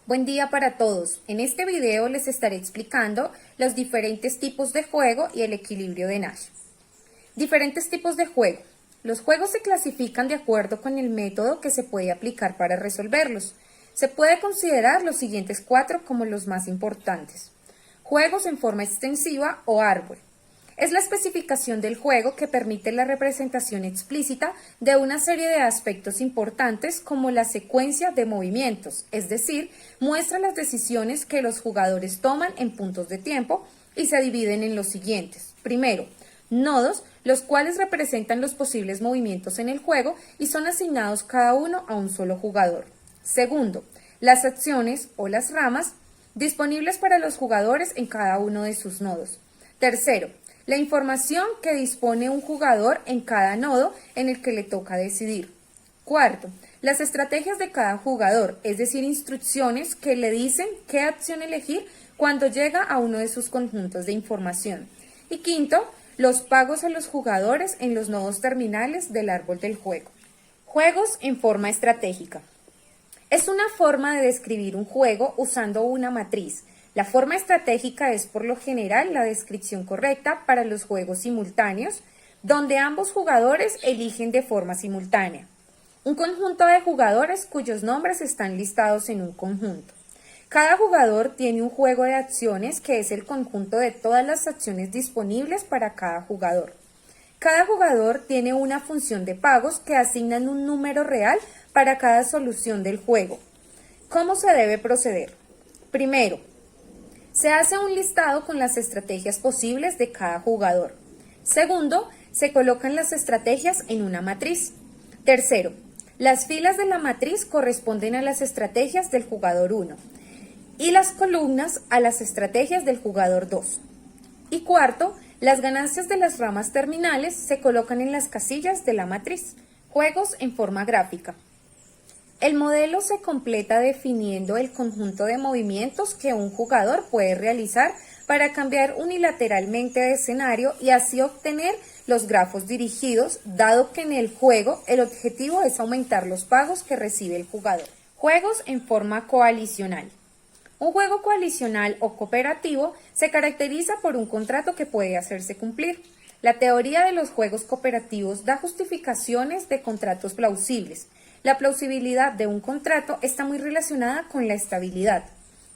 Buen día para todos. En este video les estaré explicando los diferentes tipos de juego y el equilibrio de Nash. Diferentes tipos de juego. Los juegos se clasifican de acuerdo con el método que se puede aplicar para resolverlos. Se puede considerar los siguientes 4 como los más importantes. Juegos en forma extensiva o árbol. Es la especificación del juego que permite la representación explícita de una serie de aspectos importantes como la secuencia de movimientos, es decir, muestra las decisiones que los jugadores toman en puntos de tiempo y se dividen en los siguientes. Primero, nodos, los cuales representan los posibles movimientos en el juego y son asignados cada uno a un solo jugador. Segundo, las acciones o las ramas disponibles para los jugadores en cada uno de sus nodos. Tercero, la información que dispone un jugador en cada nodo en el que le toca decidir. Cuarto, las estrategias de cada jugador, es decir, instrucciones que le dicen qué acción elegir cuando llega a uno de sus conjuntos de información. Y quinto, los pagos a los jugadores en los nodos terminales del árbol del juego. Juegos en forma estratégica. Es una forma de describir un juego usando una matriz. La forma estratégica es por lo general la descripción correcta para los juegos simultáneos, donde ambos jugadores eligen de forma simultánea. Un conjunto de jugadores cuyos nombres están listados en un conjunto. Cada jugador tiene un juego de acciones que es el conjunto de todas las acciones disponibles para cada jugador. Cada jugador tiene una función de pagos que asignan un número real para cada solución del juego. ¿Cómo se debe proceder? Primero, se hace un listado con las estrategias posibles de cada jugador. Segundo, se colocan las estrategias en una matriz. Tercero, las filas de la matriz corresponden a las estrategias del jugador 1 y las columnas a las estrategias del jugador 2. Y cuarto, las ganancias de las ramas terminales se colocan en las casillas de la matriz. Juegos en forma gráfica. El modelo se completa definiendo el conjunto de movimientos que un jugador puede realizar para cambiar unilateralmente de escenario y así obtener los grafos dirigidos, dado que en el juego el objetivo es aumentar los pagos que recibe el jugador. Juegos en forma coalicional. Un juego coalicional o cooperativo se caracteriza por un contrato que puede hacerse cumplir. La teoría de los juegos cooperativos da justificaciones de contratos plausibles. La plausibilidad de un contrato está muy relacionada con la estabilidad.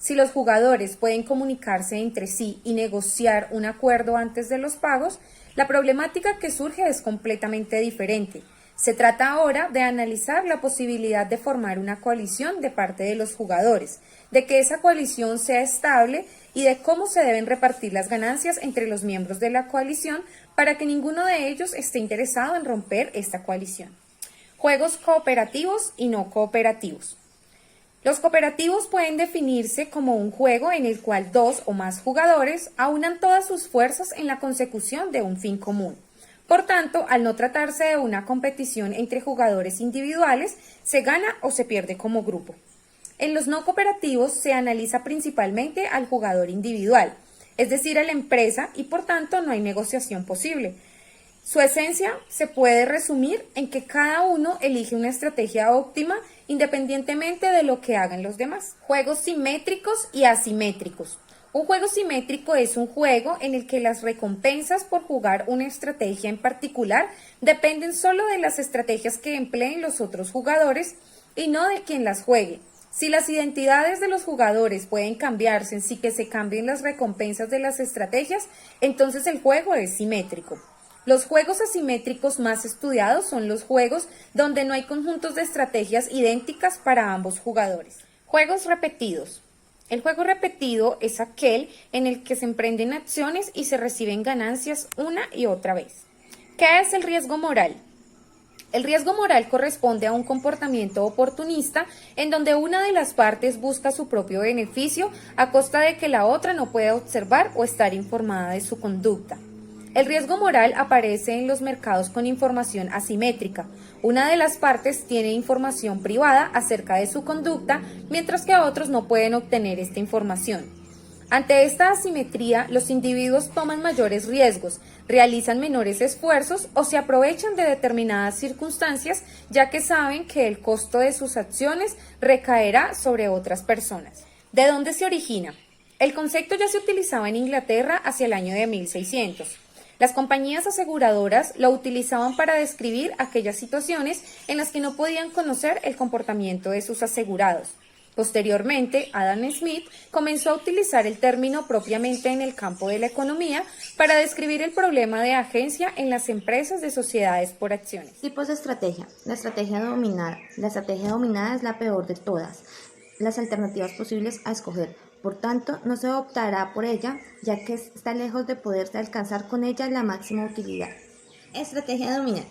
Si los jugadores pueden comunicarse entre sí y negociar un acuerdo antes de los pagos, la problemática que surge es completamente diferente. Se trata ahora de analizar la posibilidad de formar una coalición de parte de los jugadores, de que esa coalición sea estable y de cómo se deben repartir las ganancias entre los miembros de la coalición para que ninguno de ellos esté interesado en romper esta coalición. Juegos cooperativos y no cooperativos. Los cooperativos pueden definirse como un juego en el cual 2 o más jugadores aunan todas sus fuerzas en la consecución de un fin común. Por tanto, al no tratarse de una competición entre jugadores individuales, se gana o se pierde como grupo. En los no cooperativos se analiza principalmente al jugador individual, es decir, a la empresa, y por tanto no hay negociación posible. Su esencia se puede resumir en que cada uno elige una estrategia óptima independientemente de lo que hagan los demás. Juegos simétricos y asimétricos. Un juego simétrico es un juego en el que las recompensas por jugar una estrategia en particular dependen solo de las estrategias que empleen los otros jugadores y no de quien las juegue. Si las identidades de los jugadores pueden cambiarse sin que se cambien las recompensas de las estrategias, entonces el juego es simétrico. Los juegos asimétricos más estudiados son los juegos donde no hay conjuntos de estrategias idénticas para ambos jugadores. Juegos repetidos. El juego repetido es aquel en el que se emprenden acciones y se reciben ganancias una y otra vez. ¿Qué es el riesgo moral? El riesgo moral corresponde a un comportamiento oportunista en donde una de las partes busca su propio beneficio a costa de que la otra no pueda observar o estar informada de su conducta. El riesgo moral aparece en los mercados con información asimétrica. Una de las partes tiene información privada acerca de su conducta, mientras que otros no pueden obtener esta información. Ante esta asimetría, los individuos toman mayores riesgos, realizan menores esfuerzos o se aprovechan de determinadas circunstancias, ya que saben que el costo de sus acciones recaerá sobre otras personas. ¿De dónde se origina? El concepto ya se utilizaba en Inglaterra hacia el año de 1600. Las compañías aseguradoras lo utilizaban para describir aquellas situaciones en las que no podían conocer el comportamiento de sus asegurados. Posteriormente, Adam Smith comenzó a utilizar el término propiamente en el campo de la economía para describir el problema de agencia en las empresas de sociedades por acciones. Tipos de estrategia. La estrategia dominada. La estrategia dominada es la peor de todas las alternativas posibles a escoger. Por tanto, no se optará por ella, ya que está lejos de poderse alcanzar con ella la máxima utilidad. Estrategia dominante.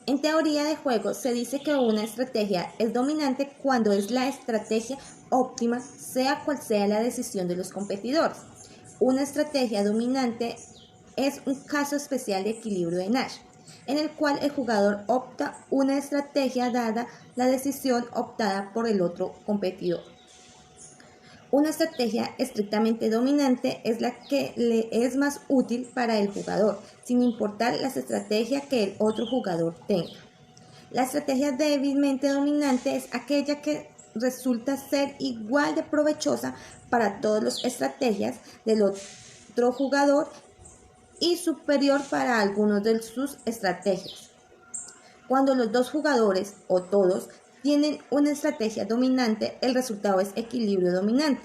En teoría de juegos se dice que una estrategia es dominante cuando es la estrategia óptima, sea cual sea la decisión de los competidores. Una estrategia dominante es un caso especial de equilibrio de Nash, en el cual el jugador opta una estrategia dada la decisión optada por el otro competidor. Una estrategia estrictamente dominante es la que le es más útil para el jugador, sin importar las estrategias que el otro jugador tenga. La estrategia débilmente dominante es aquella que resulta ser igual de provechosa para todas las estrategias del otro jugador y superior para algunos de sus estrategias. Cuando los dos jugadores o todos tienen una estrategia dominante, el resultado es equilibrio dominante.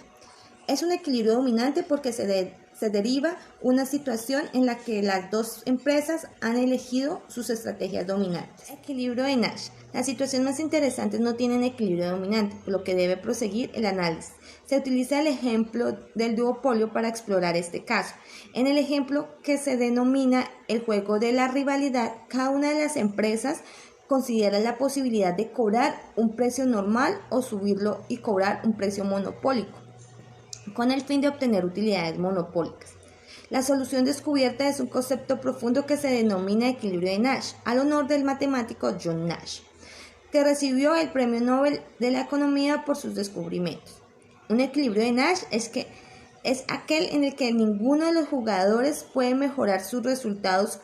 Es un equilibrio dominante porque se deriva una situación en la que las dos empresas han elegido sus estrategias dominantes. Equilibrio de Nash. Las situaciones más interesantes no tienen equilibrio dominante, por lo que debe proseguir el análisis. Se utiliza el ejemplo del duopolio para explorar este caso. En el ejemplo que se denomina el juego de la rivalidad, cada una de las empresas considera la posibilidad de cobrar un precio normal o subirlo y cobrar un precio monopólico, con el fin de obtener utilidades monopólicas. La solución descubierta es un concepto profundo que se denomina equilibrio de Nash, al honor del matemático John Nash, que recibió el Premio Nobel de la Economía por sus descubrimientos. Un equilibrio de Nash es aquel en el que ninguno de los jugadores puede mejorar sus resultados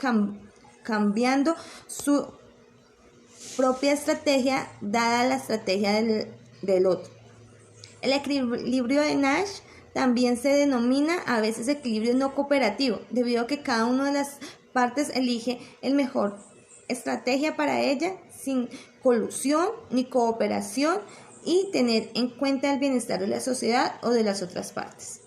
cambiando su propia estrategia dada la estrategia del otro. El equilibrio de Nash también se denomina a veces equilibrio no cooperativo, debido a que cada una de las partes elige el mejor estrategia para ella sin colusión ni cooperación y tener en cuenta el bienestar de la sociedad o de las otras partes.